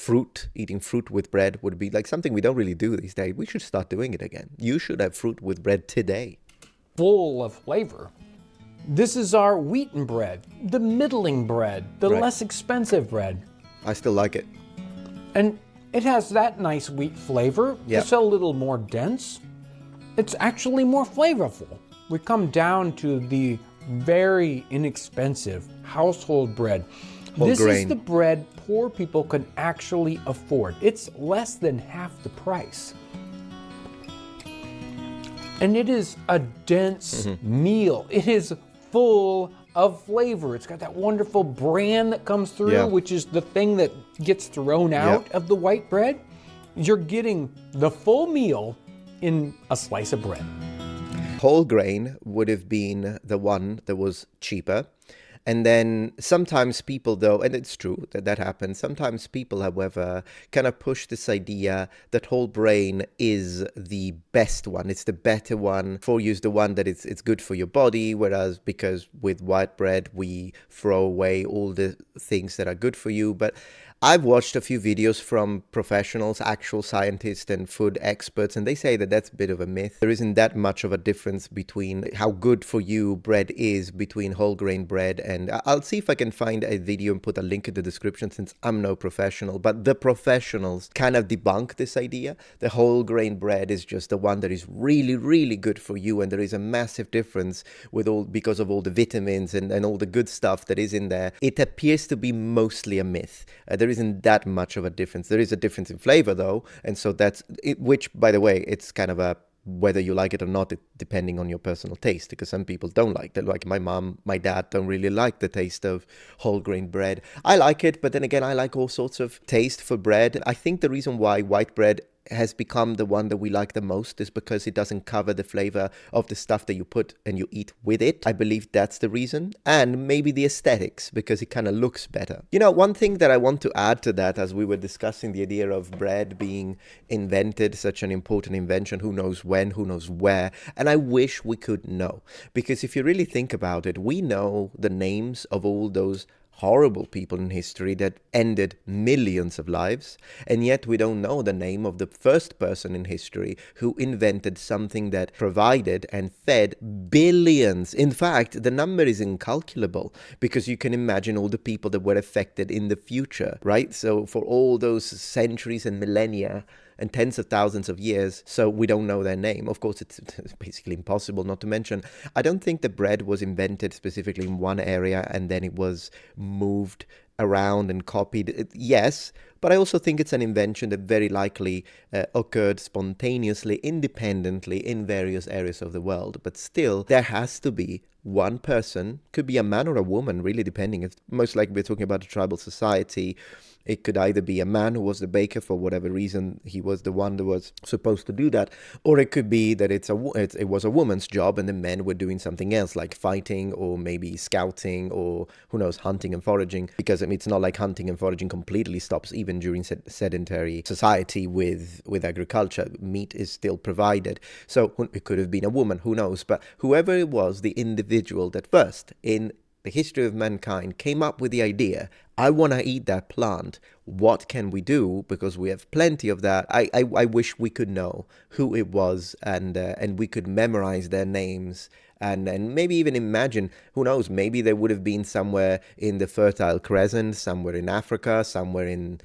fruit, eating fruit with bread would be like something we don't really do these days. We should start doing it again. You should have fruit with bread today. Full of flavor. This is our wheaten bread, the middling bread, the less expensive bread. I still like it. And it has that nice wheat flavor, just a little more dense. It's actually more flavorful. We come down to the very inexpensive household bread. This is the bread poor people can actually afford. It's less than half the price. And it is a dense meal. It is full of flavor. It's got that wonderful bran that comes through, which is the thing that gets thrown out of the white bread. You're getting the full meal in a slice of bread. Whole grain would have been the one that was cheaper. And then sometimes people, though, and it's true that happens, sometimes people, however, kind of push this idea that whole grain is the best one. It's the better one for you, is the one that it's good for your body, whereas because with white bread, we throw away all the things that are good for you. But I've watched a few videos from professionals, actual scientists and food experts, and they say that that's a bit of a myth. There isn't that much of a difference between how good for you bread is between whole grain bread. And I'll see if I can find a video and put a link in the description since I'm no professional. But the professionals kind of debunk this idea. The whole grain bread is just the one that is really, really good for you. And there is a massive difference because of all the vitamins and all the good stuff that is in there. It appears to be mostly a myth. There isn't that much of a difference. There is a difference in flavor, though, and so that's it, which, by the way, it's kind of a whether you like it or not, depending on your personal taste, because some people don't like that. Like my mom, my dad don't really like the taste of whole grain bread. I like it, but then again, I like all sorts of taste for bread. I think the reason why white bread has become the one that we like the most is because it doesn't cover the flavor of the stuff that you put and you eat with it. I believe that's the reason. And maybe the aesthetics, because it kind of looks better. You know, one thing that I want to add to that, as we were discussing the idea of bread being invented, such an important invention, who knows when, who knows where, and I wish we could know. Because if you really think about it, we know the names of all those horrible people in history that ended millions of lives, and yet we don't know the name of the first person in history who invented something that provided and fed billions. In fact, the number is incalculable, because you can imagine all the people that were affected in the future, right? So for all those centuries and millennia and tens of thousands of years, so we don't know their name. Of course, it's basically impossible not to mention. I don't think the bread was invented specifically in one area and then it was moved around and copied. Yes, but I also think it's an invention that very likely occurred spontaneously, independently in various areas of the world. But still, there has to be one person, could be a man or a woman, really depending. If most likely we're talking about a tribal society. It could either be a man who was the baker for whatever reason, he was the one that was supposed to do that, or it could be that it was a woman's job and the men were doing something else, like fighting or maybe scouting or, who knows, hunting and foraging. Because I mean, it's not like hunting and foraging completely stops even during sedentary society with agriculture. Meat is still provided. So it could have been a woman, who knows, but whoever it was, the individual that first in the history of mankind came up with the idea, I want to eat that plant. What can we do? Because we have plenty of that. I wish we could know who it was and we could memorize their names and maybe even imagine, who knows, maybe they would have been somewhere in the Fertile Crescent, somewhere in Africa, somewhere in,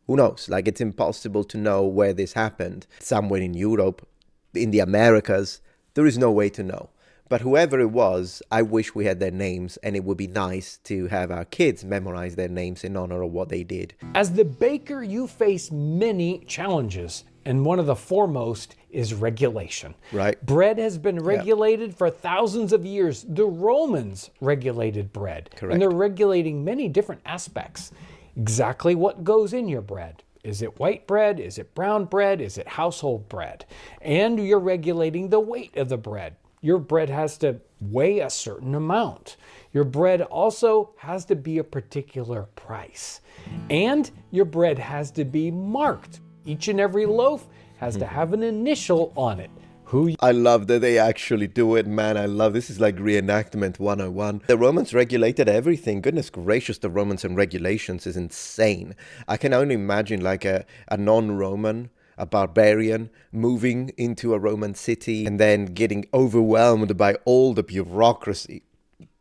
who knows, like it's impossible to know where this happened. Somewhere in Europe, in the Americas, there is no way to know. But whoever it was, I wish we had their names, and it would be nice to have our kids memorize their names in honor of what they did. As the baker, you face many challenges, and one of the foremost is regulation. Right. Bread has been regulated for thousands of years. The Romans regulated bread. Correct. And they're regulating many different aspects. Exactly what goes in your bread. Is it white bread? Is it brown bread? Is it household bread? And you're regulating the weight of the bread. Your bread has to weigh a certain amount. Your bread also has to be a particular price. And your bread has to be marked. Each and every loaf has to have an initial on it. who I love that they actually do it, man. I love this is like reenactment 101. The Romans regulated everything. Goodness gracious, the Romans and regulations is insane. I can only imagine like a non-Roman, a barbarian moving into a Roman city and then getting overwhelmed by all the bureaucracy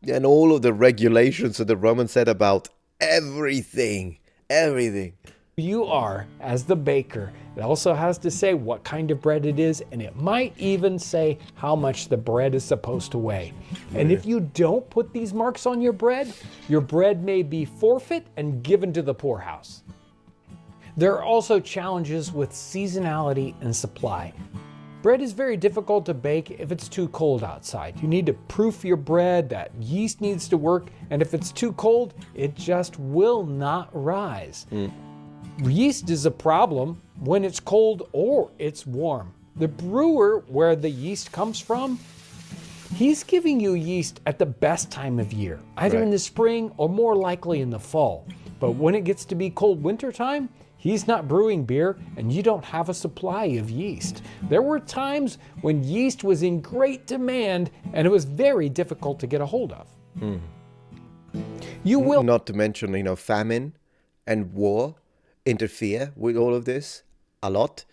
and all of the regulations that the Romans said about everything. Everything. you are as the baker. It also has to say what kind of bread it is, and it might even say how much the bread is supposed to weigh. And if you don't put these marks on your bread may be forfeit and given to the poorhouse. There are also challenges with seasonality and supply. Bread is very difficult to bake if it's too cold outside. You need to proof your bread, that yeast needs to work, and if it's too cold, it just will not rise. Yeast is a problem when it's cold or it's warm. The brewer, where the yeast comes from, he's giving you yeast at the best time of year, either in the spring or more likely in the fall. But when it gets to be cold winter time, he's not brewing beer and you don't have a supply of yeast. There were times when yeast was in great demand and it was very difficult to get a hold of. You will Not to mention, famine and war interfere with all of this a lot.